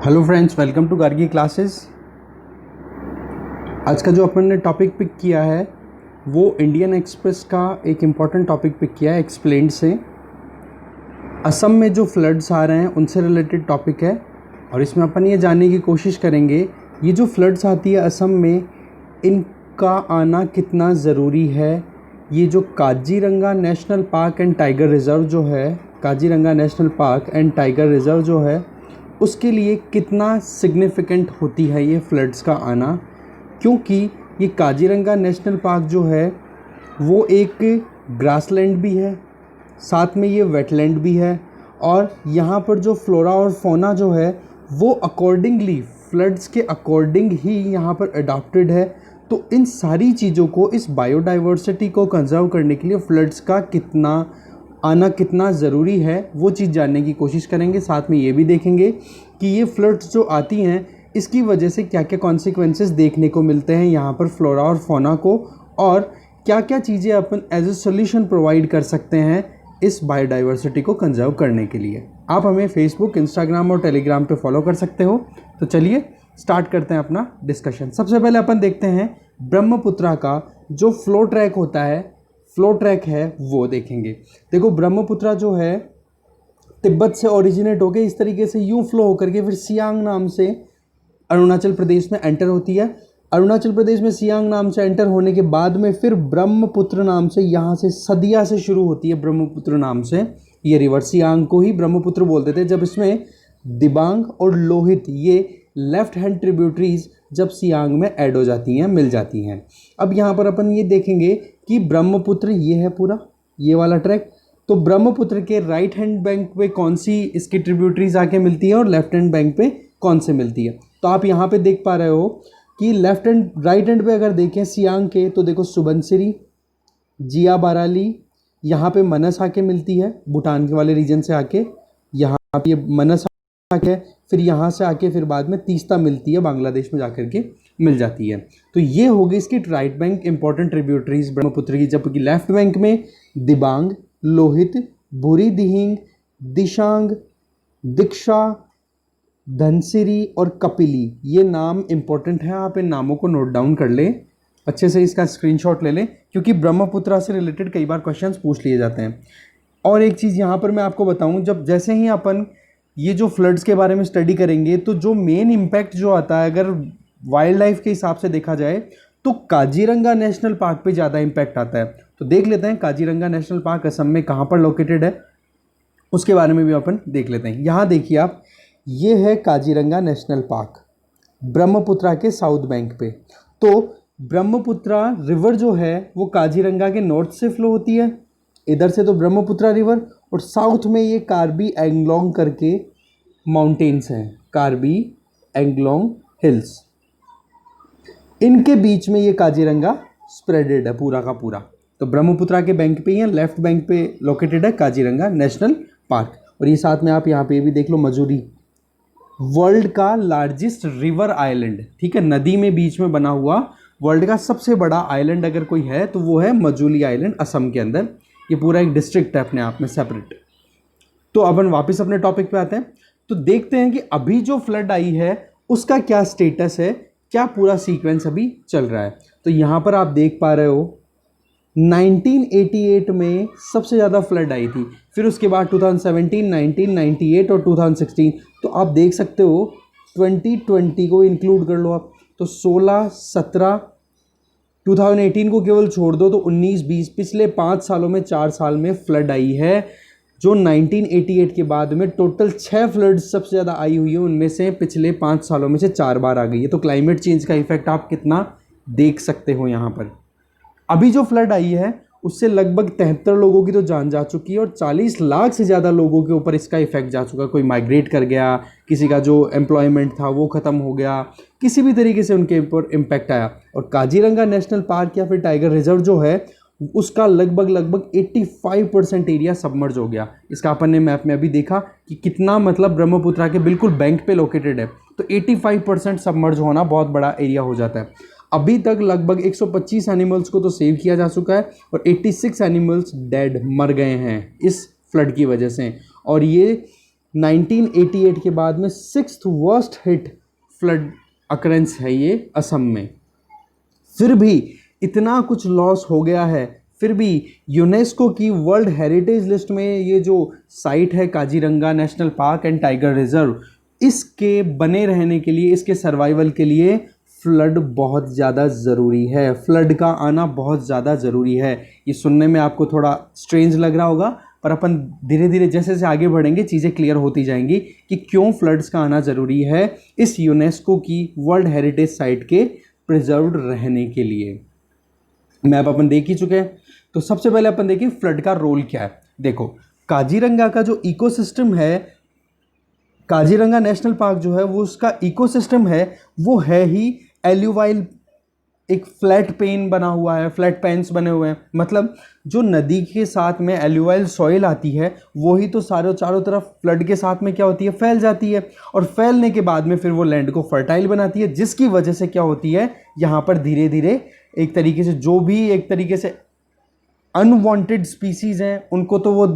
Hello friends, welcome to Gargi classes. आज का जो अपन ने टॉपिक पिक किया है वो इंडियन एक्सप्रेस का एक इम्पॉर्टेंट टॉपिक पिक किया है एक्सप्लेन्ड से। असम में जो फ्लड्स आ रहे हैं उनसे रिलेटेड टॉपिक है और इसमें अपन ये जानने की कोशिश करेंगे ये जो फ्लड्स आती है असम में इनका आना कितना ज़रूरी है। ये जो Kaziranga national park and tiger reserve जो है, Kaziranga national park and tiger reserve जो है उसके लिए कितना सिग्निफिकेंट होती है ये फ्लड्स का आना, क्योंकि ये काजीरंगा नेशनल पार्क जो है वो एक ग्रासलैंड भी है, साथ में ये वेटलैंड भी है और यहाँ पर जो फ्लोरा और फौना जो है वो अकॉर्डिंगली फ्लड्स के अकॉर्डिंग ही यहाँ पर अडॉप्टेड है। तो इन सारी चीज़ों को, इस बायोडाइवर्सिटी को कंजर्व करने के लिए फ्लड्स का आना कितना ज़रूरी है वो चीज़ जानने की कोशिश करेंगे। साथ में ये भी देखेंगे कि ये फ्लड्स जो आती हैं इसकी वजह से क्या क्या कॉन्सिक्वेंसेस देखने को मिलते हैं यहाँ पर फ्लोरा और फौना को, और क्या क्या चीज़ें अपन एज ए सोल्यूशन प्रोवाइड कर सकते हैं इस बायोडाइवर्सिटी को कंजर्व करने के लिए। आप हमें फेसबुक, इंस्टाग्राम और टेलीग्राम पे फॉलो कर सकते हो। तो चलिए स्टार्ट करते हैं अपना डिस्कशन। सबसे पहले अपन देखते हैं ब्रह्मपुत्रा का जो फ्लो ट्रैक होता है, फ्लो ट्रैक है वो देखेंगे। देखो, ब्रह्मपुत्रा जो है तिब्बत से ओरिजिनेट होकर इस तरीके से यूं फ्लो होकर के फिर सियांग नाम से अरुणाचल प्रदेश में एंटर होती है। अरुणाचल प्रदेश में सियांग नाम से एंटर होने के बाद में फिर ब्रह्मपुत्र नाम से, यहाँ से सदिया से शुरू होती है ब्रह्मपुत्र नाम से ये रिवर। सियांग को ही ब्रह्मपुत्र बोलते थे जब इसमें दिबांग और लोहित ये लेफ्ट हैंड ट्रिब्यूटरीज जब सियांग में ऐड हो जाती हैं, मिल जाती हैं। अब यहाँ पर अपन ये देखेंगे कि ब्रह्मपुत्र ये है पूरा ये वाला ट्रैक। तो ब्रह्मपुत्र के राइट हैंड बैंक पे कौन सी इसकी ट्रिब्यूटरीज आके मिलती है और लेफ्ट हैंड बैंक पे कौन से मिलती है। तो आप यहाँ पे देख पा रहे हो कि लेफ्ट हैंड राइट हैंड पे अगर देखें सियांग के तो देखो सुबनसिरी, जिया बाराली, यहाँ पे मनस आके मिलती है भूटान के वाले रीजन से आके, यहाँ पे ये मनस आके फिर यहाँ से आके फिर बाद में तीस्ता मिलती है, बांग्लादेश में जाकर के मिल जाती है। तो ये हो गई इसकी right bank important tributaries Brahmaputra की। जबकि लेफ्ट बैंक में दिबांग, लोहित, बुरी दिहिंग, दिशांग, दीक्षा, धनसिरी और कपिली ये नाम इंपॉर्टेंट हैं। आप इन नामों को नोट डाउन कर लें, अच्छे से इसका स्क्रीनशॉट ले लें, क्योंकि ब्रह्मपुत्रा से रिलेटेड कई बार क्वेश्चंस पूछ लिए जाते हैं। और एक चीज़ यहाँ पर मैं आपको बताऊँ, जब जैसे ही अपन ये जो फ्लड्स के बारे में स्टडी करेंगे तो जो मेन इम्पैक्ट जो आता है अगर वाइल्ड लाइफ के हिसाब से देखा जाए तो काजीरंगा नेशनल पार्क पे ज़्यादा इम्पैक्ट आता है। तो देख लेते हैं काजीरंगा नेशनल पार्क असम में कहाँ पर लोकेटेड है, उसके बारे में भी अपन देख लेते हैं। यहाँ देखिए आप, ये है काजीरंगा नेशनल पार्क ब्रह्मपुत्रा के साउथ बैंक पे। तो ब्रह्मपुत्रा रिवर जो है वो काजीरंगा के नॉर्थ से फ्लो होती है, इधर से तो ब्रह्मपुत्रा रिवर, और साउथ में ये कार्बी एंगलोंग करके माउंटेन्स हैं, कार्बी एंगलोंग हिल्स, इनके बीच में ये काजीरंगा स्प्रेडेड है पूरा का पूरा। तो ब्रह्मपुत्रा के बैंक पे ही है, लेफ्ट बैंक पे लोकेटेड है काजीरंगा नेशनल पार्क। और ये साथ में आप यहाँ पे भी देख लो, मजूरी वर्ल्ड का लार्जेस्ट रिवर आइलैंड, ठीक है, नदी में बीच में बना हुआ वर्ल्ड का सबसे बड़ा आइलैंड अगर कोई है तो वो है मजूली आइलैंड असम के अंदर। ये पूरा एक डिस्ट्रिक्ट है अपने आप में सेपरेट। तो अपन वापस अपने टॉपिक पे आते हैं, तो देखते हैं कि अभी जो फ्लड आई है उसका क्या स्टेटस है, क्या पूरा सीक्वेंस अभी चल रहा है। तो यहाँ पर आप देख पा रहे हो 1988 में सबसे ज़्यादा फ्लड आई थी, फिर उसके बाद 2017, 1998 और 2016। तो आप देख सकते हो 2020 को इंक्लूड कर लो आप, तो 16, 17, 2018 को केवल छोड़ दो तो 19, 20 पिछले 5 सालों में 4 साल में फ्लड आई है। जो 1988 के बाद में टोटल 6 फ्लड्स सबसे ज़्यादा आई हुई है, उनमें से पिछले 5 सालों में से 4 बार आ गई है। तो क्लाइमेट चेंज का इफेक्ट आप कितना देख सकते हो यहाँ पर। अभी जो फ्लड आई है उससे लगभग 73 लोगों की तो जान जा चुकी है और 40 लाख से ज़्यादा लोगों के ऊपर इसका इफेक्ट जा चुका है। कोई माइग्रेट कर गया, किसी का जो एम्प्लॉयमेंट था वो ख़त्म हो गया, किसी भी तरीके से उनके ऊपर इम्पैक्ट आया। और काजीरंगा नेशनल पार्क या फिर टाइगर रिजर्व जो है उसका लगभग 85% एरिया सबमर्ज हो गया। इसका अपन ने मैप में अभी देखा कि कितना, मतलब ब्रह्मपुत्रा के बिल्कुल बैंक पे लोकेटेड है, तो 85% सबमर्ज होना बहुत बड़ा एरिया हो जाता है। अभी तक लगभग 125 एनिमल्स को तो सेव किया जा चुका है और 86 एनिमल्स डेड मर गए हैं इस फ्लड की वजह से। और ये 1988 के बाद में 6th worst hit flood occurrence है ये असम में। फिर भी इतना कुछ लॉस हो गया है, फिर भी यूनेस्को की वर्ल्ड हेरिटेज लिस्ट में ये जो साइट है Kaziranga national park and tiger reserve, इसके बने रहने के लिए, इसके सर्वाइवल के लिए फ्लड बहुत ज़्यादा ज़रूरी है। फ्लड का आना बहुत ज़्यादा ज़रूरी है। ये सुनने में आपको थोड़ा स्ट्रेंज लग रहा होगा, पर अपन धीरे धीरे जैसे जैसे आगे बढ़ेंगे चीज़ें क्लियर होती जाएंगी कि क्यों फ्लड्स का आना ज़रूरी है इस यूनेस्को की वर्ल्ड हेरिटेज साइट के प्रिजर्व्ड रहने के लिए। मैप अपन देख ही चुके हैं, तो सबसे पहले अपन देखिए फ्लड का रोल क्या है। देखो, काजीरंगा का जो इकोसिस्टम है, काजीरंगा नेशनल पार्क जो है वो उसका इकोसिस्टम है वो है ही एल्यूवाइल, एक फ्लैट पेन बना हुआ है, फ्लैट पेन्स बने हुए हैं। मतलब जो नदी के साथ में एल्यूवाइल सॉइल आती है वही तो चारों तरफ फ्लड के साथ में क्या होती है, फैल जाती है, और फैलने के बाद में फिर वो लैंड को फर्टाइल बनाती है, जिसकी वजह से क्या होती है, यहाँ पर धीरे धीरे एक तरीके से जो भी एक तरीके से अनवांटेड स्पीसीज़ हैं उनको तो वो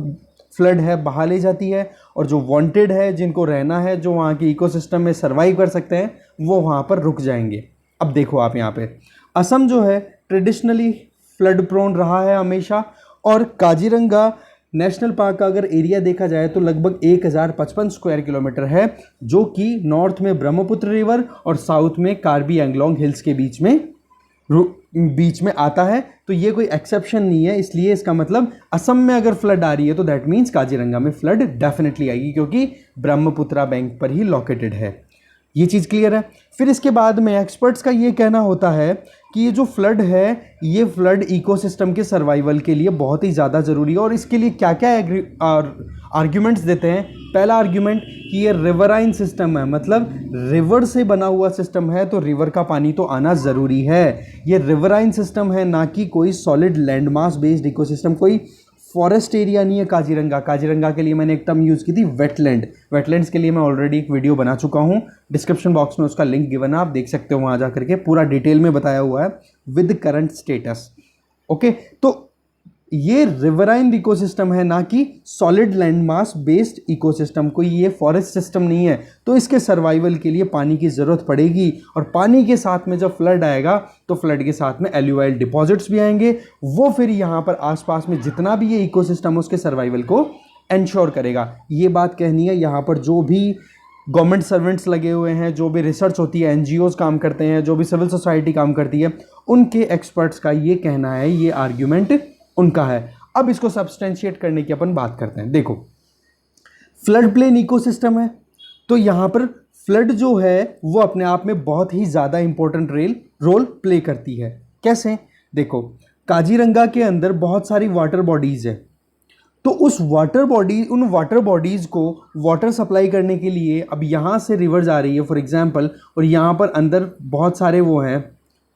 फ्लड है बहा ले जाती है, और जो वांटेड है, जिनको रहना है, जो वहाँ के इकोसिस्टम में सर्वाइव कर सकते हैं, वो वहाँ पर रुक जाएंगे। अब देखो आप यहाँ पे असम जो है ट्रेडिशनली फ्लड प्रोन रहा है हमेशा, और काजीरंगा नेशनल पार्क का अगर एरिया देखा जाए तो लगभग 1055 स्क्वायर किलोमीटर है, जो कि नॉर्थ में ब्रह्मपुत्र रिवर और साउथ में कार्बी एंगलोंग हिल्स के बीच में आता है। तो ये कोई एक्सेप्शन नहीं है, इसलिए इसका मतलब असम में अगर फ्लड आ रही है तो दैट मीन्स काजीरंगा में फ्लड डेफिनेटली आएगी, क्योंकि ब्रह्मपुत्रा बैंक पर ही लोकेटेड है। ये चीज़ क्लियर है। फिर इसके बाद में एक्सपर्ट्स का ये कहना होता है कि ये जो फ्लड है, ये फ्लड इकोसिस्टम के सर्वाइवल के लिए बहुत ही ज़्यादा ज़रूरी है, और इसके लिए क्या क्या आर्ग्यूमेंट्स देते हैं। पहला आर्ग्यूमेंट कि ये रिवराइन सिस्टम है, मतलब रिवर से बना हुआ सिस्टम है, तो रिवर का पानी तो आना ज़रूरी है। ये रिवराइन सिस्टम है, ना कि कोई solid land mass based ecosystem, कोई फॉरेस्ट एरिया नहीं है काजीरंगा। काजीरंगा के लिए मैंने एक टर्म यूज़ की थी वेटलैंड। वेटलैंड्स के लिए मैं ऑलरेडी एक वीडियो बना चुका हूँ, डिस्क्रिप्शन बॉक्स में उसका लिंक गिवन है, आप देख सकते हो, वहाँ जा करके पूरा डिटेल में बताया हुआ है विद करंट स्टेटस। ओके, तो ये रिवराइन इकोसिस्टम है, ना कि solid land mass based ecosystem, कोई ये फॉरेस्ट सिस्टम नहीं है। तो इसके सर्वाइवल के लिए पानी की ज़रूरत पड़ेगी, और पानी के साथ में जब फ्लड आएगा तो फ्लड के साथ में एल्यूवाइल डिपॉजिट्स भी आएंगे, वो फिर यहाँ पर आसपास में जितना भी ये इकोसिस्टम है उसके सर्वाइवल को एंश्योर करेगा। ये बात कहनी है यहाँ पर जो भी गवर्नमेंट सर्वेंट्स लगे हुए हैं, जो भी रिसर्च होती है, एनजीओज काम करते हैं, जो भी सिविल सोसाइटी काम करती है, उनके एक्सपर्ट्स का ये कहना है, ये आर्ग्यूमेंट उनका है। अब इसको सब्सटेंशिएट करने की अपन बात करते हैं। देखो, फ्लड प्लेन इकोसिस्टम है, तो यहाँ पर फ्लड जो है वो अपने आप में बहुत ही ज़्यादा इंपॉर्टेंट रोल प्ले करती है। कैसे? देखो, काजीरंगा के अंदर बहुत सारी वाटर बॉडीज़ है, तो उन वाटर बॉडीज़ को वाटर सप्लाई करने के लिए अब यहाँ से रिवर जा रही है फॉर एग्जांपल, और यहाँ पर अंदर बहुत सारे वो हैं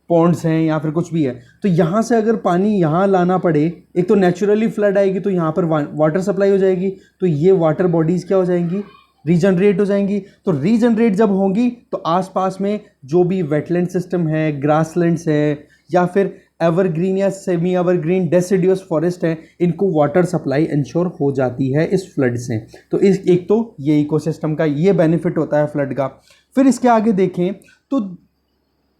पॉन्ड्स हैं या फिर कुछ भी है, तो यहाँ से अगर पानी यहाँ लाना पड़े, एक तो नेचुरली फ्लड आएगी तो यहाँ पर वाटर सप्लाई हो जाएगी, तो ये वाटर बॉडीज़ क्या हो जाएंगी, रीजनरेट हो जाएंगी। तो रीजनरेट जब होंगी तो आसपास में जो भी वेटलैंड सिस्टम है, ग्रासलैंड्स है, या फिर एवरग्रीन या सेमी एवरग्रीन डेसिडियस फॉरेस्ट है, इनको वाटर सप्लाई इंश्योर हो जाती है इस फ्लड से। तो इस एक तो ये इकोसिस्टम का ये बेनिफिट होता है फ्लड का। फिर इसके आगे देखें तो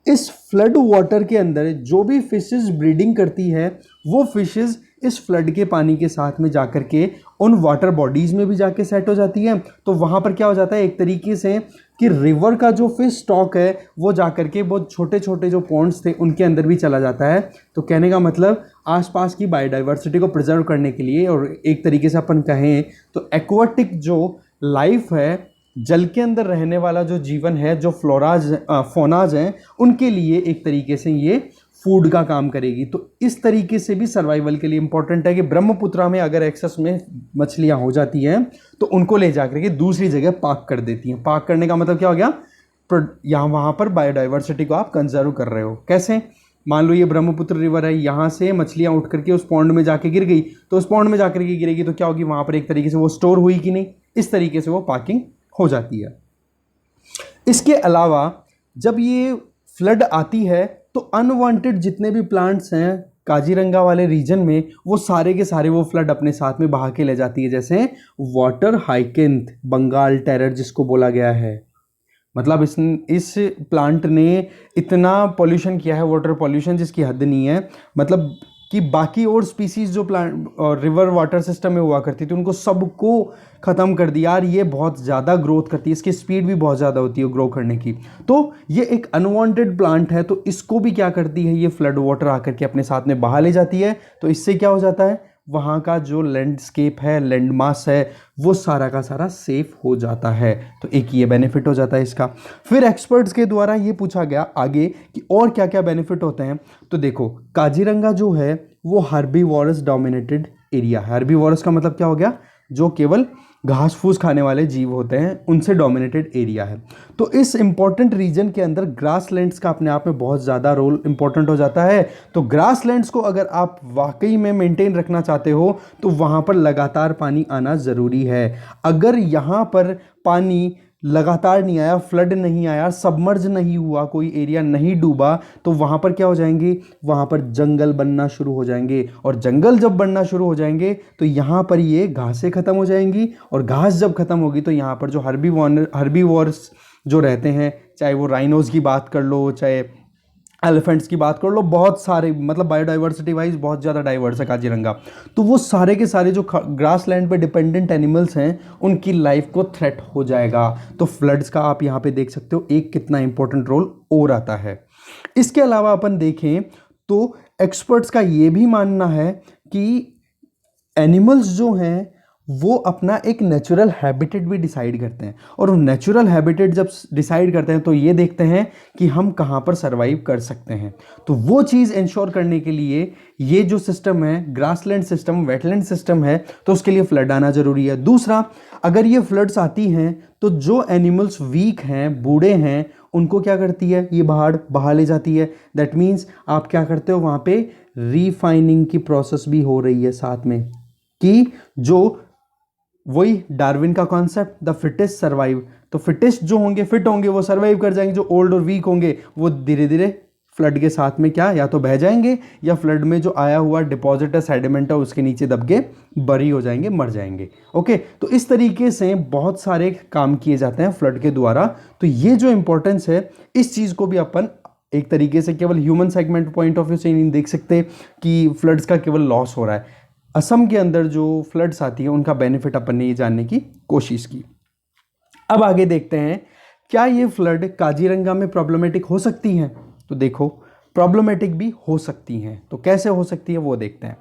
इस फ्लड वाटर के अंदर जो भी फिशेस ब्रीडिंग करती है, वो फिशेस इस फ्लड के पानी के साथ में जाकर के उन वाटर बॉडीज़ में भी जाके सेट हो जाती है। तो वहाँ पर क्या हो जाता है एक तरीके से कि रिवर का जो फिश स्टॉक है वो जाकर के बहुत छोटे छोटे जो पॉन्ड्स थे उनके अंदर भी चला जाता है। तो कहने का मतलब आसपास की बायोडाइवर्सिटी को प्रिजर्व करने के लिए, और एक तरीके से अपन कहें तो एक्वाटिक जो लाइफ है, जल के अंदर रहने वाला जो जीवन है, जो फोनाज हैं, उनके लिए एक तरीके से ये फूड का काम करेगी। तो इस तरीके से भी सर्वाइवल के लिए इंपॉर्टेंट है कि ब्रह्मपुत्रा में अगर एक्सेस में मछलियां हो जाती हैं तो उनको ले जाकर के दूसरी जगह पार्क कर देती हैं। पार्क करने का मतलब क्या हो गया, यहाँ वहाँ पर बायोडाइवर्सिटी को आप कंजर्व कर रहे हो। कैसे? मान लो ये ब्रह्मपुत्र रिवर है, यहाँ से मछलियाँ उठ करके उस पॉन्ड में जाके गिर गई, तो उस पॉन्ड में जाकर के गिरेगी तो क्या होगी, वहाँ पर एक तरीके से वो स्टोर हुई कि नहीं, इस तरीके से वो पार्किंग हो जाती है। इसके अलावा जब ये फ्लड आती है तो अनवांटेड जितने भी प्लांट्स हैं काजीरंगा वाले रीजन में वो सारे के सारे वो फ्लड अपने साथ में बहा के ले जाती है। जैसे वाटर हाइकिंथ, बंगाल टेरर जिसको बोला गया है, मतलब इस प्लांट ने इतना पॉल्यूशन किया है, वाटर पॉल्यूशन जिसकी हद नहीं है। मतलब कि बाकी और स्पीसीज जो प्लांट और रिवर वाटर सिस्टम में हुआ करती थी उनको सबको ख़त्म कर दिया। यार ये बहुत ज़्यादा ग्रोथ करती है, इसकी स्पीड भी बहुत ज़्यादा होती है ग्रो करने की। तो ये एक अनवांटेड प्लांट है, तो इसको भी क्या करती है, ये फ्लड वाटर आकर के अपने साथ में बहा ले जाती है। तो इससे क्या हो जाता है, वहाँ का जो लैंडस्केप है, लैंड मास है, वो सारा का सारा सेफ हो जाता है। तो एक ये बेनिफिट हो जाता है इसका। फिर एक्सपर्ट्स के द्वारा ये पूछा गया आगे कि और क्या क्या बेनिफिट होते हैं। तो देखो, काजीरंगा जो है वो हर्बीवोरस डोमिनेटेड एरिया है। हर्बीवोरस का मतलब क्या हो गया, जो केवल घास फूस खाने वाले जीव होते हैं उनसे डोमिनेटेड एरिया है। तो इस इंपॉर्टेंट रीजन के अंदर ग्रासलैंड्स का अपने आप में बहुत ज़्यादा रोल इंपॉर्टेंट हो जाता है। तो ग्रासलैंड्स को अगर आप वाकई में मेंटेन रखना चाहते हो तो वहाँ पर लगातार पानी आना ज़रूरी है। अगर यहाँ पर पानी लगातार नहीं आया, फ्लड नहीं आया, सबमर्ज नहीं हुआ, कोई एरिया नहीं डूबा, तो वहाँ पर क्या हो जाएंगे, वहाँ पर जंगल बनना शुरू हो जाएंगे। और जंगल जब बनना शुरू हो जाएंगे तो यहाँ पर ये घासें ख़त्म हो जाएंगी, और घास जब ख़त्म होगी तो यहाँ पर जो हर्बीवोरस जो रहते हैं, चाहे वो राइनोज की बात कर लो, चाहे एलिफेंट्स की बात कर लो, बहुत सारे, मतलब बायोडाइवर्सिटी वाइज बहुत ज़्यादा डाइवर्स है काजीरंगा। तो वो सारे के सारे जो ग्रास लैंड पे डिपेंडेंट एनिमल्स हैं उनकी लाइफ को थ्रेट हो जाएगा। तो फ्लड्स का आप यहाँ पे देख सकते हो एक कितना इंपॉर्टेंट रोल और आता है। इसके अलावा अपन देखें तो एक्सपर्ट्स का ये भी मानना है कि एनिमल्स जो हैं वो अपना एक नेचुरल हैबिटेट भी डिसाइड करते हैं, और वो नेचुरल हैबिटेट जब डिसाइड करते हैं तो ये देखते हैं कि हम कहाँ पर सर्वाइव कर सकते हैं। तो वो चीज़ इंश्योर करने के लिए ये जो सिस्टम है, ग्रासलैंड सिस्टम, वेटलैंड सिस्टम है, तो उसके लिए फ्लड आना ज़रूरी है। दूसरा, अगर ये फ्लड्स आती हैं तो जो एनिमल्स वीक हैं, बूढ़े हैं, उनको क्या करती है, ये बाढ़ बहा ले जाती है। दैट मीन्स आप क्या करते हो, वहाँ पे रीफाइनिंग की प्रोसेस भी हो रही है साथ में, कि जो वही डार्विन का कॉन्सेप्ट, द फिटेस्ट सर्वाइव। तो फिटेस्ट जो होंगे, फिट होंगे, वो सर्वाइव कर जाएंगे। जो ओल्ड और वीक होंगे वो धीरे धीरे फ्लड के साथ में क्या, या तो बह जाएंगे, या फ्लड में जो आया हुआ डिपॉजिट है, सेडिमेंट है, उसके नीचे दब के बरी हो जाएंगे, मर जाएंगे। ओके, तो इस तरीके से बहुत सारे काम किए जाते हैं फ्लड के द्वारा। तो ये जो इंपॉर्टेंस है, इस चीज़ को भी अपन एक तरीके से केवल human segment point of view से नहीं देख सकते कि फ्लड्स का केवल लॉस हो रहा है। असम के अंदर जो फ्लड्स आती है उनका बेनिफिट अपन ने ये जानने की कोशिश की। अब आगे देखते हैं, क्या ये फ्लड काजीरंगा में प्रॉब्लमेटिक हो सकती हैं। तो देखो, प्रॉब्लमेटिक भी हो सकती हैं। तो कैसे हो सकती है वो देखते हैं।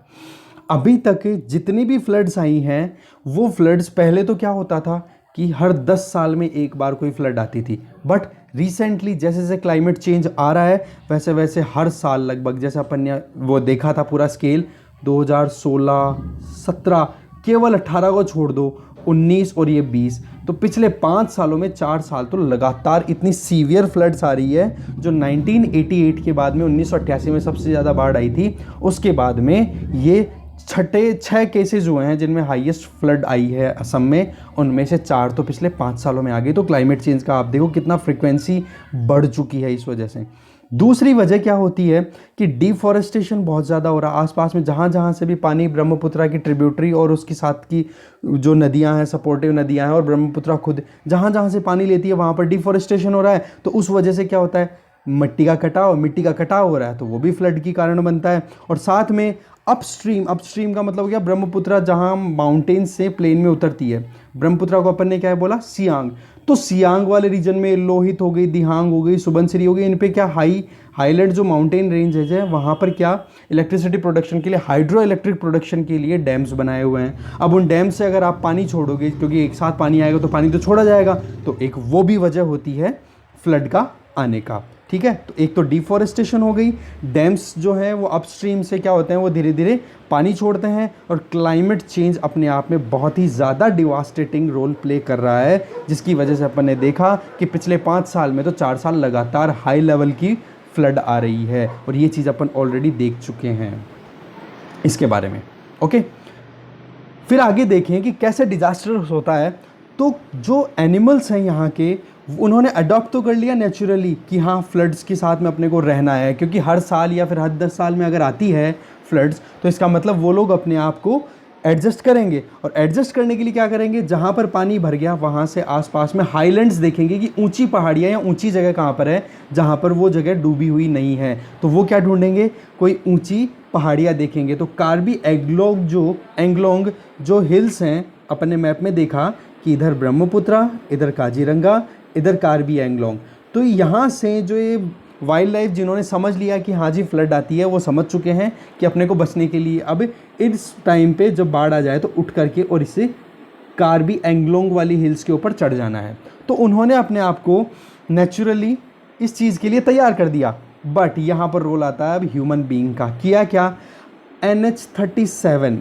अभी तक जितनी भी फ्लड्स आई हैं, वो फ्लड्स पहले तो क्या होता था कि हर 10 साल में एक बार कोई फ्लड आती थी, बट रिसेंटली जैसे जैसे क्लाइमेट चेंज आ रहा है वैसे वैसे हर साल लगभग, जैसे अपन ने वो देखा था पूरा स्केल 2016, 17, केवल 18 को छोड़ दो, 19 और ये 20, तो पिछले 5 सालों में 4 साल तो लगातार इतनी सीवियर फ्लड्स आ रही है। जो 1988 के बाद में 1988 में सबसे ज़्यादा बाढ़ आई थी, उसके बाद में ये 6 केसेस हुए हैं जिनमें हाईएस्ट फ्लड आई है असम में। उनमें से 4 तो पिछले 5 सालों में आ गई। तो क्लाइमेट चेंज का आप देखो कितना फ्रिक्वेंसी बढ़ चुकी है इस वजह से। दूसरी वजह क्या होती है कि डिफॉरेस्टेशन बहुत ज़्यादा हो रहा है। आसपास में जहाँ जहाँ से भी पानी, ब्रह्मपुत्रा की ट्रिब्यूटरी और उसकी साथ की जो नदियाँ हैं, सपोर्टिव नदियाँ हैं, और ब्रह्मपुत्रा खुद जहाँ जहाँ से पानी लेती है वहाँ पर डिफॉरेस्टेशन हो रहा है। तो उस वजह से क्या होता है, मिट्टी का कटाव हो रहा है, तो वो भी फ्लड की कारण बनता है। और साथ में अपस्ट्रीम का मतलब क्या, ब्रह्मपुत्रा जहाँ माउंटेन्स से प्लेन में उतरती है, ब्रह्मपुत्रा को अपन ने क्या बोला, सियांग। तो सियांग वाले रीजन में लोहित हो गई, दिहांग हो गई, सुबनसिरी हो गई, इन पे क्या हाईलैंड जो माउंटेन रेंजेज है वहाँ पर क्या इलेक्ट्रिसिटी प्रोडक्शन के लिए, हाइड्रो इलेक्ट्रिक प्रोडक्शन के लिए डैम्स बनाए हुए हैं। अब उन डैम से अगर आप पानी छोड़ोगे, क्योंकि एक साथ पानी आएगा तो पानी तो छोड़ा जाएगा, तो एक वो भी वजह होती है फ्लड का आने का। ठीक है, तो एक तो डिफॉरेस्टेशन हो गई, डैम्स जो है वो अपस्ट्रीम से क्या होते हैं, वो धीरे धीरे पानी छोड़ते हैं, और क्लाइमेट चेंज अपने आप में बहुत ही ज़्यादा डिवास्टेटिंग रोल प्ले कर रहा है, जिसकी वजह से अपन ने देखा कि पिछले 5 साल में तो 4 साल लगातार हाई लेवल की फ्लड आ रही है। और ये चीज़ अपन ऑलरेडी देख चुके हैं इसके बारे में। ओके, फिर आगे देखें कि कैसे डिजास्टर होता है। तो जो एनिमल्स हैं यहाँ के, उन्होंने अडॉप्ट तो कर लिया नेचुरली कि हाँ फ्लड्स के साथ में अपने को रहना है, क्योंकि हर साल या फिर हर 10 साल में अगर आती है फ्लड्स, तो इसका मतलब वो लोग अपने आप को एडजस्ट करेंगे। और एडजस्ट करने के लिए क्या करेंगे, जहाँ पर पानी भर गया वहाँ से आसपास में हाईलैंड्स देखेंगे कि ऊंची पहाड़ियाँ या ऊंची जगह कहाँ पर है जहाँ पर वो जगह डूबी हुई नहीं है, तो वो क्या ढूंढेंगे, कोई ऊंची पहाड़ियाँ देखेंगे। तो कार्बी एंग्लोंग जो हिल्स हैं, अपने मैप में देखा कि इधर ब्रह्मपुत्रा, इधर काजीरंगा, इधर कार्बी एंग्लोंग। तो यहाँ से जो ये वाइल्ड लाइफ जिन्होंने समझ लिया कि हाँ जी फ्लड आती है, वो समझ चुके हैं कि अपने को बचने के लिए अब इस टाइम पे जब बाढ़ आ जाए तो उठ करके और इसे कार्बी एंग्लोंग वाली हिल्स के ऊपर चढ़ जाना है। तो उन्होंने अपने आप को नेचुरली इस चीज़ के लिए तैयार कर दिया। बट यहाँ पर रोल आता है अब ह्यूमन बीइंग का। किया क्या, NH37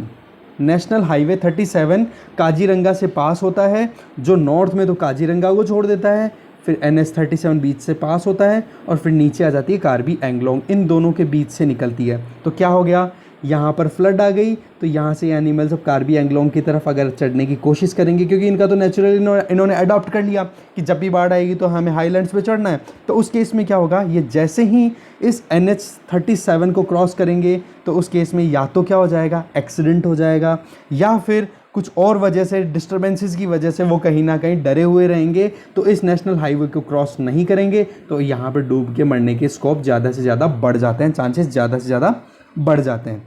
नेशनल हाईवे 37 काजीरंगा से पास होता है, जो नॉर्थ में तो काजीरंगा को छोड़ देता है, फिर NH37 बीच से पास होता है और फिर नीचे आ जाती है कार्बी एंग्लोंग, इन दोनों के बीच से निकलती है। तो क्या हो गया, यहाँ पर फ्लड आ गई, तो यहाँ से एनिमल्स अब कार्बी एंग्लोंग की तरफ अगर चढ़ने की कोशिश करेंगे, क्योंकि इनका तो नेचुरली इन्होंने अडॉप्ट कर लिया कि जब भी बाढ़ आएगी तो हमें हाईलैंड्स पे चढ़ना है। तो उस केस में क्या होगा, ये जैसे ही इस NH37 को क्रॉस करेंगे तो उस केस में या तो क्या हो जाएगा, एक्सीडेंट हो जाएगा, या फिर कुछ और वजह से, डिस्टर्बेंसेस की वजह से वो कहीं ना कहीं डरे हुए रहेंगे, तो इस नेशनल हाईवे को क्रॉस नहीं करेंगे। तो यहाँ पर डूब के मरने के स्कोप ज़्यादा से ज़्यादा बढ़ जाते हैं, चांसेस ज़्यादा से ज़्यादा बढ़ जाते हैं।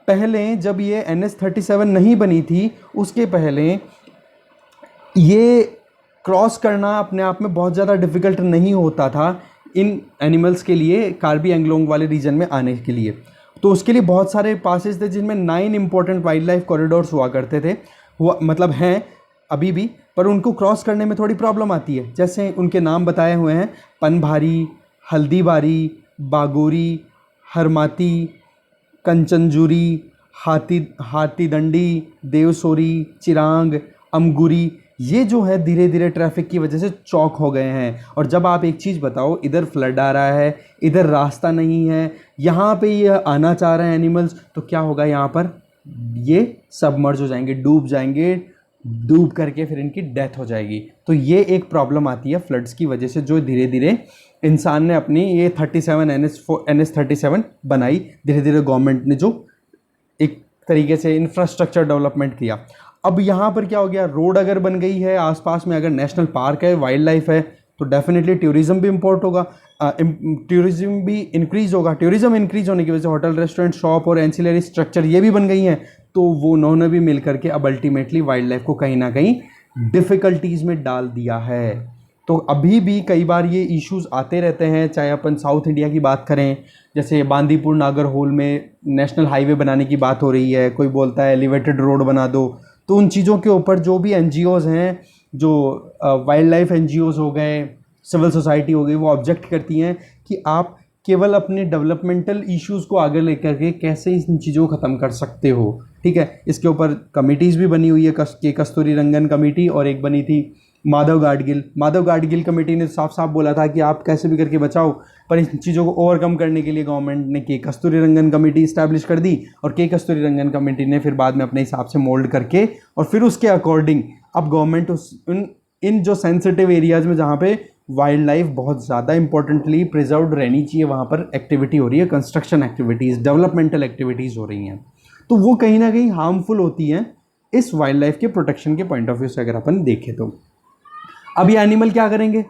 पहले जब ये NH37 नहीं बनी थी, उसके पहले ये क्रॉस करना अपने आप में बहुत ज़्यादा डिफ़िकल्ट नहीं होता था इन एनिमल्स के लिए, कार्बी एंग्लोंग वाले रीजन में आने के लिए। तो उसके लिए बहुत सारे पासेस थे, जिनमें 9 इंपॉर्टेंट वाइल्ड लाइफ कॉरिडोर्स हुआ करते थे, हुआ मतलब हैं अभी भी, पर उनको क्रॉस करने में थोड़ी प्रॉब्लम आती है। जैसे उनके नाम बताए हुए हैं, पनभारी, हल्दीबारी, बागोरी, हरमाती, कंचनजुरी, हाथीदंडी, देवसोरी, चिरांग, अमगुरी, ये जो है धीरे धीरे ट्रैफिक की वजह से चौक हो गए हैं। और जब आप एक चीज़ बताओ, इधर फ्लड आ रहा है, इधर रास्ता नहीं है, यहाँ पे ये आना चाह रहे हैं एनिमल्स, तो क्या होगा, यहाँ पर ये सबमर्ज हो जाएंगे, डूब जाएंगे, डूब करके फिर इनकी डेथ हो जाएगी। तो ये एक प्रॉब्लम आती है फ्लड्स की वजह से, जो धीरे धीरे इंसान ने अपनी ये 37 बनाई, धीरे धीरे गवर्नमेंट ने जो एक तरीके से इंफ्रास्ट्रक्चर डेवलपमेंट किया। अब यहाँ पर क्या हो गया, रोड अगर बन गई है, आसपास में अगर नेशनल पार्क है, वाइल्ड लाइफ है, तो डेफिनेटली टूरिज्म भी इम्पोर्ट होगा, टूरिज्म भी इंक्रीज़ होगा। टूरिज्म इंक्रीज़ होने की वजह से होटल, रेस्टोरेंट, शॉप और एंसिलरी स्ट्रक्चर ये भी बन गई हैं। तो वो उन्होंने भी मिल करके अब अल्टीमेटली वाइल्ड लाइफ को कहीं ना कहीं डिफ़िकल्टीज़ में डाल दिया है। तो अभी भी कई बार ये इश्यूज़ आते रहते हैं, चाहे अपन साउथ इंडिया की बात करें, जैसे बांदीपुर नागरहोल में नेशनल हाईवे बनाने की बात हो रही है, कोई बोलता है एलिवेटेड रोड बना दो। तो उन चीज़ों के ऊपर जो भी NGOs हैं, जो वाइल्ड लाइफ NGOs हो गए, सिविल सोसाइटी हो गई, वो ऑब्जेक्ट करती हैं कि आप केवल अपने डेवलपमेंटल इश्यूज़ को आगे लेकर के कैसे इन चीज़ों को ख़त्म कर सकते हो। ठीक है, इसके ऊपर कमिटीज़ भी बनी हुई है, कस्तूरी रंगन कमेटी, और एक बनी थी माधव गाडगिल कमेटी ने साफ साफ बोला था कि आप कैसे भी करके बचाओ, पर इन चीज़ों को ओवरकम करने के लिए गवर्नमेंट ने के कस्तूरी रंगन कमेटी इस्टेब्लिश कर दी, और के कस्तूरी रंगन कमेटी ने फिर बाद में अपने हिसाब से मोल्ड करके, और फिर उसके अकॉर्डिंग अब गवर्नमेंट इन जो सेंसिटिव एरियाज़ में जहाँ पे वाइल्ड लाइफ बहुत ज़्यादा इंपॉर्टेंटली प्रिजर्व्ड रहनी चाहिए, वहाँ पर एक्टिविटी हो रही है, कंस्ट्रक्शन एक्टिविटीज़, डेवलपमेंटल एक्टिविटीज़ हो रही हैं। तो वो कहीं ना कहीं हार्मफुल होती हैं इस वाइल्ड लाइफ के प्रोटेक्शन के पॉइंट ऑफ व्यू से अगर अपन देखें तो। अब ये एनिमल क्या करेंगे,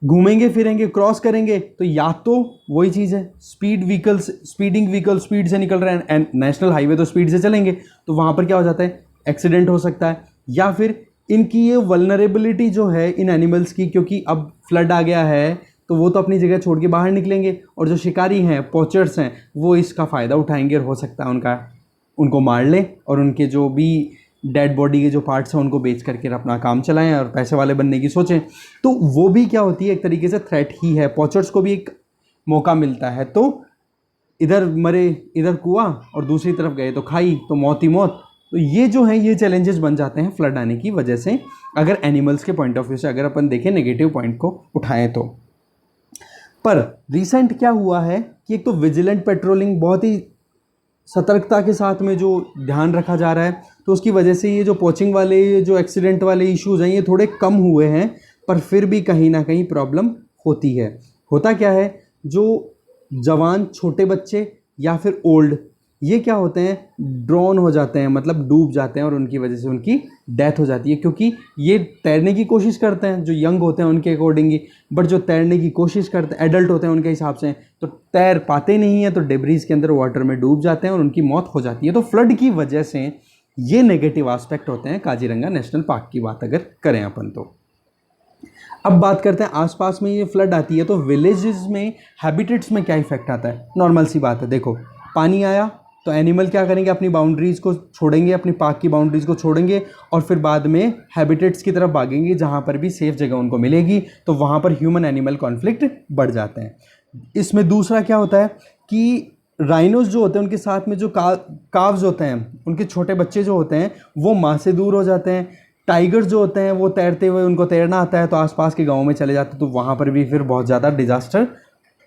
घूमेंगे फिरेंगे, क्रॉस करेंगे, तो या तो वही चीज़ है, स्पीडिंग व्हीकल स्पीड से निकल रहे हैं, नेशनल हाईवे तो स्पीड से चलेंगे, तो वहाँ पर क्या हो जाता है, एक्सीडेंट हो सकता है, या फिर इनकी ये वल्नरेबिलिटी जो है इन एनिमल्स की, क्योंकि अब फ्लड आ गया है तो वो तो अपनी जगह छोड़ के बाहर निकलेंगे, और जो शिकारी हैं, पोचर्स हैं, वो इसका फ़ायदा उठाएंगे और हो सकता है उनको मार लें, और उनके जो भी डेड बॉडी के जो पार्ट्स हैं उनको बेच करके अपना काम चलाएं और पैसे वाले बनने की सोचें। तो वो भी क्या होती है, एक तरीके से थ्रेट ही है, पोचर्स को भी एक मौका मिलता है। तो इधर मरे इधर कुआं, और दूसरी तरफ गए तो खाई, तो मौत ही मौत। तो ये जो है, ये चैलेंजेस बन जाते हैं फ्लड आने की वजह से, अगर एनिमल्स के पॉइंट ऑफ व्यू से अगर अपन देखें, नेगेटिव पॉइंट को उठाएं तो। पर रिसेंट क्या हुआ है कि एक तो विजिलेंट पेट्रोलिंग बहुत ही सतर्कता के साथ में जो ध्यान रखा जा रहा है, तो उसकी वजह से ये जो पोचिंग वाले, ये जो एक्सीडेंट वाले इश्यूज़ हैं, ये थोड़े कम हुए हैं। पर फिर भी कहीं ना कहीं प्रॉब्लम होती है। होता क्या है, जो जवान छोटे बच्चे या फिर ओल्ड, ये क्या होते हैं, ड्रॉन हो जाते हैं, मतलब डूब जाते हैं और उनकी वजह से उनकी डेथ हो जाती है। क्योंकि ये तैरने की कोशिश करते हैं, जो यंग होते हैं उनके अकॉर्डिंग, बट जो तैरने की कोशिश करते हैं, एडल्ट होते हैं उनके हिसाब से, तो तैर पाते नहीं हैं, तो डेब्रीज के अंदर वाटर में डूब जाते हैं और उनकी मौत हो जाती है। तो फ्लड की वजह से ये नेगेटिव एस्पेक्ट होते हैं काजीरंगा नेशनल पार्क की बात अगर करें अपन तो। अब बात करते हैं आसपास में ये फ्लड आती है तो विलेजेस में, हैबिटेट्स में क्या इफेक्ट आता है। नॉर्मल सी बात है, देखो पानी आया तो एनिमल क्या करेंगे, अपनी बाउंड्रीज़ को छोड़ेंगे, अपनी पार्क की बाउंड्रीज़ को छोड़ेंगे और फिर बाद में हैबिटेट्स की तरफ भागेंगे जहाँ पर भी सेफ जगह उनको मिलेगी। तो वहाँ पर ह्यूमन एनिमल कॉन्फ्लिक्ट बढ़ जाते हैं। इसमें दूसरा क्या होता है कि राइनोज जो होते हैं उनके साथ में जो काव्स होते हैं, उनके छोटे बच्चे जो होते हैं वो माँ से दूर हो जाते हैं। टाइगर्स जो होते हैं वो तैरते हुए, उनको तैरना आता है तो आसपास के गाँव में चले जाते हैं, तो वहाँ पर भी फिर बहुत ज़्यादा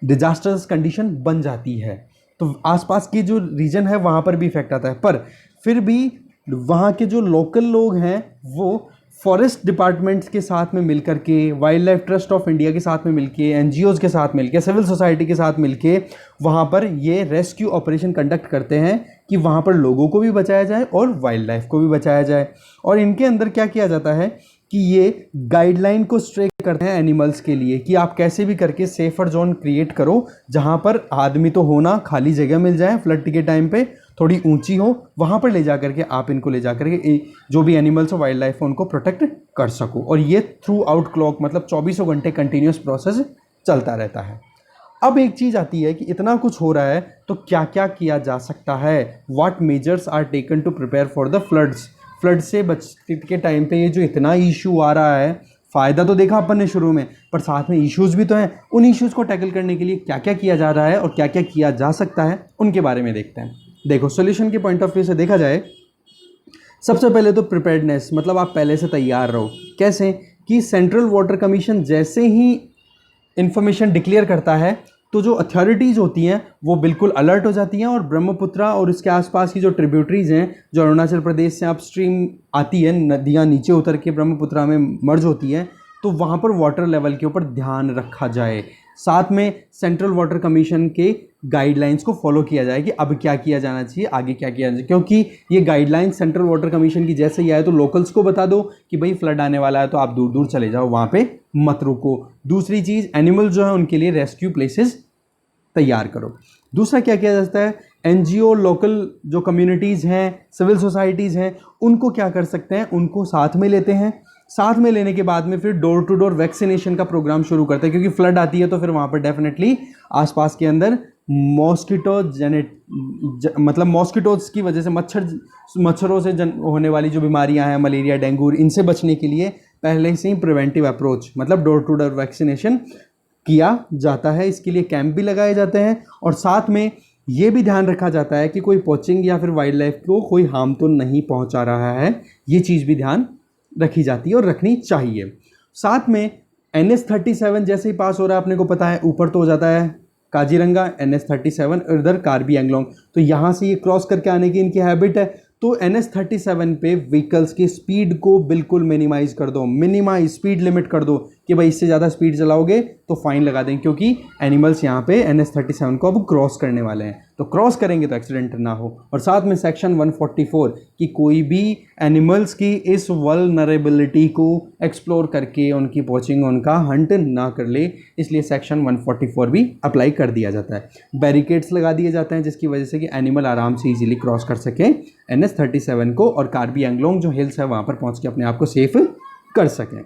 डिजास्टर्स कंडीशन बन जाती है। तो आसपास की जो रीजन है वहाँ पर भी इफेक्ट आता है। पर फिर भी वहाँ के जो लोकल लोग हैं वो फॉरेस्ट डिपार्टमेंट्स के साथ में मिलकर के, wild life trust of India के साथ में मिलके, एनजीओज़ के साथ मिलके, सिविल सोसाइटी के साथ मिलके वहाँ पर ये रेस्क्यू ऑपरेशन कंडक्ट करते हैं कि वहाँ पर लोगों को भी बचाया जाए और वाइल्ड लाइफ को भी बचाया जाए। और इनके अंदर क्या किया जाता है कि ये गाइडलाइन को स्ट्रेक करते हैं एनिमल्स के लिए कि आप कैसे भी करके सेफर जोन क्रिएट करो जहाँ पर आदमी तो होना, खाली जगह मिल जाए, फ्लड के टाइम पे थोड़ी ऊंची हो, वहाँ पर ले जा करके आप इनको ले जा करके जो भी एनिमल्स और वाइल्ड लाइफ है उनको प्रोटेक्ट कर सको। और ये थ्रू आउट क्लॉक, मतलब 24 घंटे कंटिन्यूस प्रोसेस चलता रहता है। अब एक चीज़ आती है कि इतना कुछ हो रहा है तो क्या क्या किया जा सकता है, what measures are taken to prepare for the floods. Flood से बचने के टाइम पे ये जो इतना इशू आ रहा है, फ़ायदा तो देखा अपन ने शुरू में, पर साथ में इश्यूज़ भी तो हैं। उन इश्यूज़ को टैकल करने के लिए क्या क्या किया जा रहा है और क्या क्या किया जा सकता है, उनके बारे में देखते हैं। देखो, सोल्यूशन के पॉइंट ऑफ व्यू से देखा जाए, सबसे पहले तो प्रिपेयर्डनेस, मतलब आप पहले से तैयार रहो। कैसे कि सेंट्रल वाटर कमीशन जैसे ही इंफॉर्मेशन डिक्लेयर करता है तो जो अथॉरिटीज़ होती हैं वो बिल्कुल अलर्ट हो जाती हैं और ब्रह्मपुत्रा और इसके आसपास की जो ट्रिब्यूटरीज़ हैं, जो अरुणाचल प्रदेश से अपस्ट्रीम आती है, नदियाँ नीचे उतर के ब्रह्मपुत्रा में मर्ज होती हैं, तो वहाँ पर वाटर लेवल के ऊपर ध्यान रखा जाए। साथ में सेंट्रल वाटर कमीशन के गाइडलाइंस को फॉलो किया जाए कि अब क्या किया जाना चाहिए, आगे क्या किया जाना चाहिए। क्योंकि ये गाइडलाइंस सेंट्रल वाटर कमीशन की जैसे ही आए तो लोकल्स को बता दो कि भाई फ्लड आने वाला है तो आप दूर दूर चले जाओ, वहाँ पे मत रुको। दूसरी चीज़, एनिमल जो है उनके लिए रेस्क्यू प्लेसेस तैयार करो। दूसरा क्या किया जाता है, एनजीओ, लोकल जो कम्युनिटीज़ हैं, सिविल सोसाइटीज़ हैं, उनको क्या कर सकते हैं, उनको साथ में लेते हैं। साथ में लेने के बाद में फिर डोर टू डोर वैक्सीनेशन का प्रोग्राम शुरू करते हैं, क्योंकि फ्लड आती है तो फिर वहाँ पर डेफिनेटली आसपास के अंदर मतलब मॉस्किटोज की वजह से मच्छरों से होने वाली जो बीमारियां हैं, मलेरिया, डेंगू, इनसे बचने के लिए पहले से ही प्रिवेंटिव अप्रोच, मतलब डोर टू डोर वैक्सीनेशन किया जाता है। इसके लिए कैंप भी लगाए जाते हैं और साथ में ये भी ध्यान रखा जाता है कि कोई पोचिंग या फिर वाइल्ड लाइफ को कोई हार्म तो नहीं पहुंचा रहा है। ये चीज़ भी ध्यान रखी जाती है और रखनी चाहिए। साथ में NH-37 जैसे ही पास हो रहा है, अपने को पता है ऊपर तो हो जाता है काजीरंगा, NH-37 इधर कार्बी एंगलोंग, तो यहाँ से ये क्रॉस करके आने की इनकी हैबिट है। तो NH-37 पे व्हीकल्स की स्पीड को बिल्कुल मिनिमाइज़ कर दो, मिनिमाइज स्पीड लिमिट कर दो कि भाई इससे ज़्यादा स्पीड चलाओगे तो फाइन लगा देंगे, क्योंकि एनिमल्स यहाँ पे NH-37 को अब क्रॉस करने वाले हैं, तो क्रॉस करेंगे तो एक्सीडेंट ना हो। और साथ में सेक्शन 144 कि कोई भी एनिमल्स की इस वल्नरेबिलिटी को एक्सप्लोर करके उनकी पोचिंग, उनका हंट ना कर ले, इसलिए सेक्शन 144 भी अप्लाई कर दिया जाता है। बैरिकेड्स लगा दिए जाते हैं जिसकी वजह से कि एनिमल आराम से इजीली क्रॉस कर सकें NH-37 को और कार्बी एंगलोंग जो हिल्स है वहाँ पर पहुँच के अपने आप को सेफ कर सकें।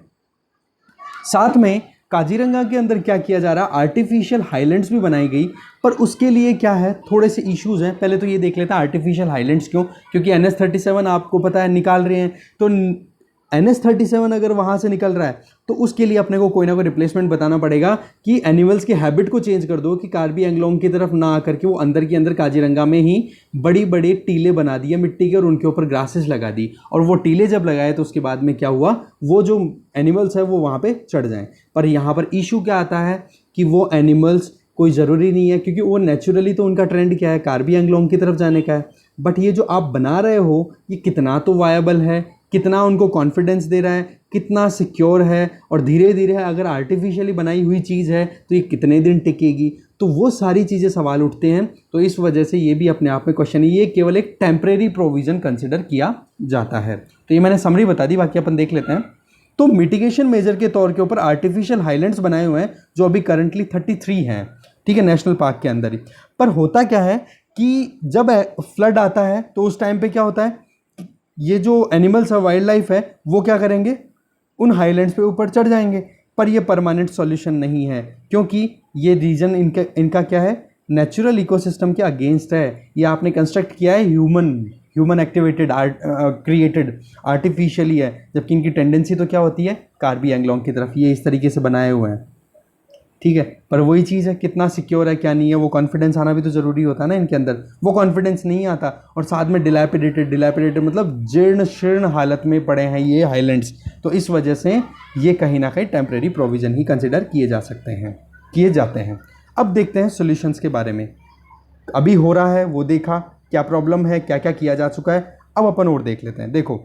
साथ में काजीरंगा के अंदर क्या किया जा रहा है, आर्टिफिशियल हाईलैंड्स भी बनाई गई, पर उसके लिए क्या है, थोड़े से इश्यूज़ हैं। पहले तो ये देख लेते हैं आर्टिफिशियल हाईलैंड्स क्यों, क्योंकि NH-37 आपको पता है निकाल रहे हैं, तो NH-37 अगर वहाँ से निकल रहा है तो उसके लिए अपने को कोई ना कोई रिप्लेसमेंट बताना पड़ेगा कि एनिमल्स की हैबिट को चेंज कर दो कि कार्बी एंगलोंग की तरफ ना आकर के वो अंदर के अंदर काजीरंगा में ही बड़ी बड़ी टीले बना दिए मिट्टी के और उनके ऊपर ग्रासेस लगा दी। और वो टीले जब लगाए तो उसके बाद में क्या हुआ, वो जो एनिमल्स है वो वहाँ पर चढ़ जाएँ। पर यहाँ पर इशू क्या आता है कि वो एनिमल्स कोई ज़रूरी नहीं है, क्योंकि वो नेचुरली तो उनका ट्रेंड क्या है, कार्बी एंग्लोंग की तरफ जाने का है। बट ये जो आप बना रहे हो ये कितना तो वायबल है, कितना उनको कॉन्फिडेंस दे रहा है, कितना सिक्योर है, और धीरे धीरे अगर आर्टिफिशियली बनाई हुई चीज़ है तो ये कितने दिन टिकेगी, तो वो सारी चीज़ें सवाल उठते हैं। तो इस वजह से ये भी अपने आप में क्वेश्चन है, ये केवल एक टेम्परेरी प्रोविज़न कंसिडर किया जाता है। तो ये मैंने समरी बता दी, बाकी अपन देख लेते हैं। तो मिटिगेशन मेजर के तौर के ऊपर आर्टिफिशियल हाईलैंड्स बनाए हुए हैं जो अभी करंटली 33 हैं, ठीक है, नेशनल पार्क के अंदर ही। पर होता क्या है कि जब फ्लड आता है तो उस टाइम पे क्या होता है, ये जो एनिमल्स और वाइल्ड लाइफ है वो क्या करेंगे, उन हाईलैंड्स पे ऊपर चढ़ जाएंगे। पर ये परमानेंट सॉल्यूशन नहीं है, क्योंकि ये रीजन इनका क्या है, नेचुरल इकोसिस्टम के अगेंस्ट है। ये आपने कंस्ट्रक्ट किया है ह्यूमन एक्टिवेटेड क्रिएटेड आर्टिफिशियली है, जबकि इनकी टेंडेंसी तो क्या होती है, कार्बी एंग्लोंग की तरफ। ये इस तरीके से बनाए हुए हैं, ठीक है। पर वही चीज़ है, कितना सिक्योर है क्या नहीं है, वो कॉन्फिडेंस आना भी तो ज़रूरी होता है ना इनके अंदर। वो कॉन्फिडेंस नहीं आता, और साथ में डिलैपिडेटेड मतलब जीर्ण शीर्ण हालत में पड़े हैं ये हाईलैंड्स। तो इस वजह से ये कहीं ना कहीं टेम्प्रेरी प्रोविज़न ही कंसिडर किए जाते हैं। अब देखते हैं सॉल्यूशंस के बारे में। अभी हो रहा है वो देखा, क्या प्रॉब्लम है, क्या क्या किया जा चुका है। अब अपन और देख लेते हैं। देखो,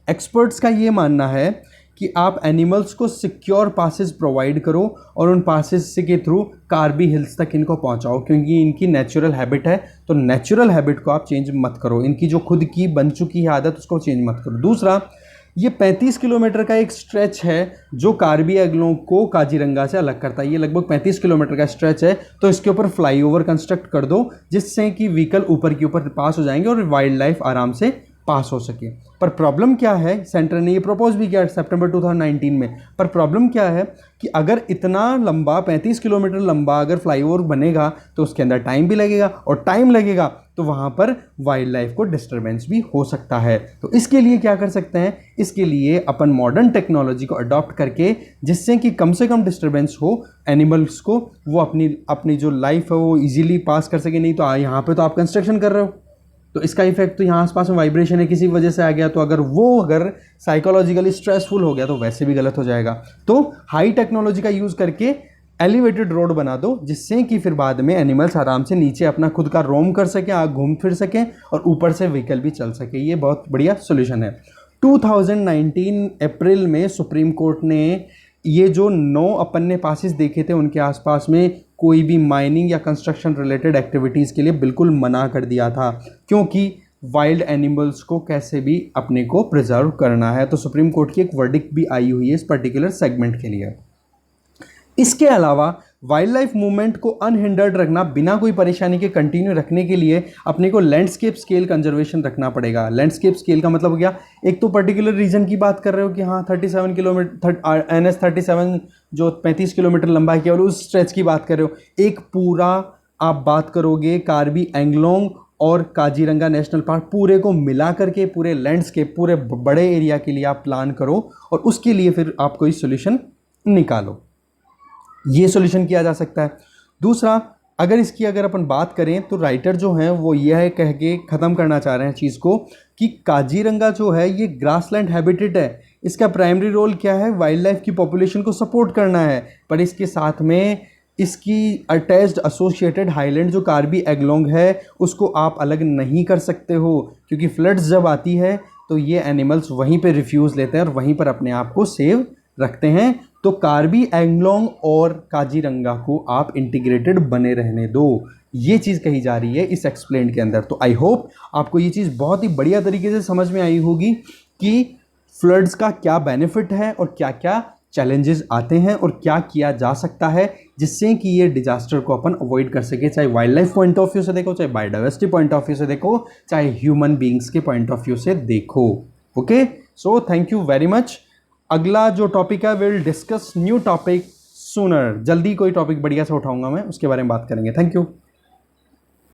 एक्सपर्ट्स का ये मानना है कि आप एनिमल्स को सिक्योर पासेस प्रोवाइड करो और उन पासेस के थ्रू कार्बी हिल्स तक इनको पहुंचाओ, क्योंकि इनकी नेचुरल हैबिट है। तो नेचुरल हैबिट को आप चेंज मत करो, इनकी जो खुद की बन चुकी है आदत उसको चेंज मत करो। दूसरा, ये 35 किलोमीटर का एक स्ट्रेच है जो कार्बी एंग्लोंग को काजीरंगा से अलग करता है। ये लगभग 35 किलोमीटर का स्ट्रेच है, तो इसके ऊपर फ्लाईओवर कंस्ट्रक्ट कर दो, जिससे कि व्हीकल ऊपर के ऊपर पास हो जाएंगे और वाइल्ड लाइफ आराम से पास हो सके। पर प्रॉब्लम क्या है, सेंटर ने ये प्रपोज भी किया सितंबर 2019 में। पर प्रॉब्लम क्या है कि अगर इतना लंबा 35 किलोमीटर लंबा अगर फ्लाईओवर बनेगा तो उसके अंदर टाइम भी लगेगा, और टाइम लगेगा तो वहाँ पर वाइल्ड लाइफ को डिस्टर्बेंस भी हो सकता है। तो इसके लिए क्या कर सकते हैं, इसके लिए अपन मॉडर्न टेक्नोलॉजी को अडॉप्ट करके, जिससे कि कम से कम डिस्टर्बेंस हो एनिमल्स को, वो अपनी जो लाइफ है वो इजीली पास कर सके। नहीं तो यहाँ पे तो आप कंस्ट्रक्शन कर रहे हो, तो इसका इफेक्ट तो यहाँ आसपास में वाइब्रेशन है किसी वजह से आ गया, तो अगर साइकोलॉजिकली स्ट्रेसफुल हो गया तो वैसे भी गलत हो जाएगा। तो हाई टेक्नोलॉजी का यूज़ करके एलिवेटेड रोड बना दो, जिससे कि फिर बाद में एनिमल्स आराम से नीचे अपना खुद का रोम कर सकें, आग घूम फिर सकें, और ऊपर से व्हीकल भी चल सके। ये बहुत बढ़िया सोल्यूशन है। 2019 अप्रैल में सुप्रीम कोर्ट ने ये जो 9 अपन ने पासेस देखे थे उनके आसपास में कोई भी माइनिंग या कंस्ट्रक्शन रिलेटेड एक्टिविटीज़ के लिए बिल्कुल मना कर दिया था, क्योंकि वाइल्ड एनिमल्स को कैसे भी अपने को प्रिजर्व करना है। तो सुप्रीम कोर्ट की एक वर्डिक्ट भी आई हुई है इस पर्टिकुलर सेगमेंट के लिए। इसके अलावा वाइल्ड लाइफ मूवमेंट को अनहिंडर्ड रखना, बिना कोई परेशानी के कंटिन्यू रखने के लिए अपने को लैंडस्केप स्केल कंजर्वेशन रखना पड़ेगा। लैंडस्केप स्केल का मतलब हो गया, एक तो पर्टिकुलर रीजन की बात कर रहे हो कि हाँ 37 किलोमीटर NH 37 जो 35 किलोमीटर लंबा है, केवल उस स्ट्रेच की बात कर रहे हो। एक पूरा आप बात करोगे कार्बी एंग्लोंग और काजीरंगा नेशनल पार्क पूरे को मिला करके, पूरे लैंडस्केप, पूरे बड़े एरिया के लिए आप प्लान करो, और उसके लिए फिर आप कोई सोल्यूशन निकालो। ये सॉल्यूशन किया जा सकता है। दूसरा, अगर अपन बात करें तो राइटर जो हैं वो यह है कह के ख़त्म करना चाह रहे हैं चीज़ को कि काजीरंगा जो है ये ग्रासलैंड हैबिटेट है। इसका प्राइमरी रोल क्या है, वाइल्ड लाइफ की पॉपुलेशन को सपोर्ट करना है, पर इसके साथ में इसकी अटैच्ड एसोसिएटेड हाईलैंड जो कार्बी एंग्लोंग है उसको आप अलग नहीं कर सकते हो, क्योंकि फ्लड्स जब आती है तो ये एनिमल्स वहीं पे रिफ्यूज़ लेते हैं और वहीं पर अपने आप को सेव रखते हैं। तो कार्बी एंग्लोंग और काजीरंगा को आप इंटीग्रेटेड बने रहने दो, ये चीज़ कही जा रही है इस एक्सप्लेन के अंदर। तो आई होप आपको ये चीज़ बहुत ही बढ़िया तरीके से समझ में आई होगी कि फ्लड्स का क्या बेनिफिट है और क्या क्या चैलेंजेस आते हैं और क्या किया जा सकता है जिससे कि ये डिजास्टर को अपन अवॉइड कर सके, चाहे wild life point of view से देखो, चाहे बायोडाइवर्सिटी पॉइंट ऑफ व्यू से देखो, चाहे ह्यूमन बींग्स के पॉइंट ऑफ व्यू से देखो। Okay, so thank you very much. अगला जो टॉपिक है will discuss new topic sooner, जल्दी कोई टॉपिक बढ़िया से उठाऊंगा मैं, उसके बारे में बात करेंगे। Thank you.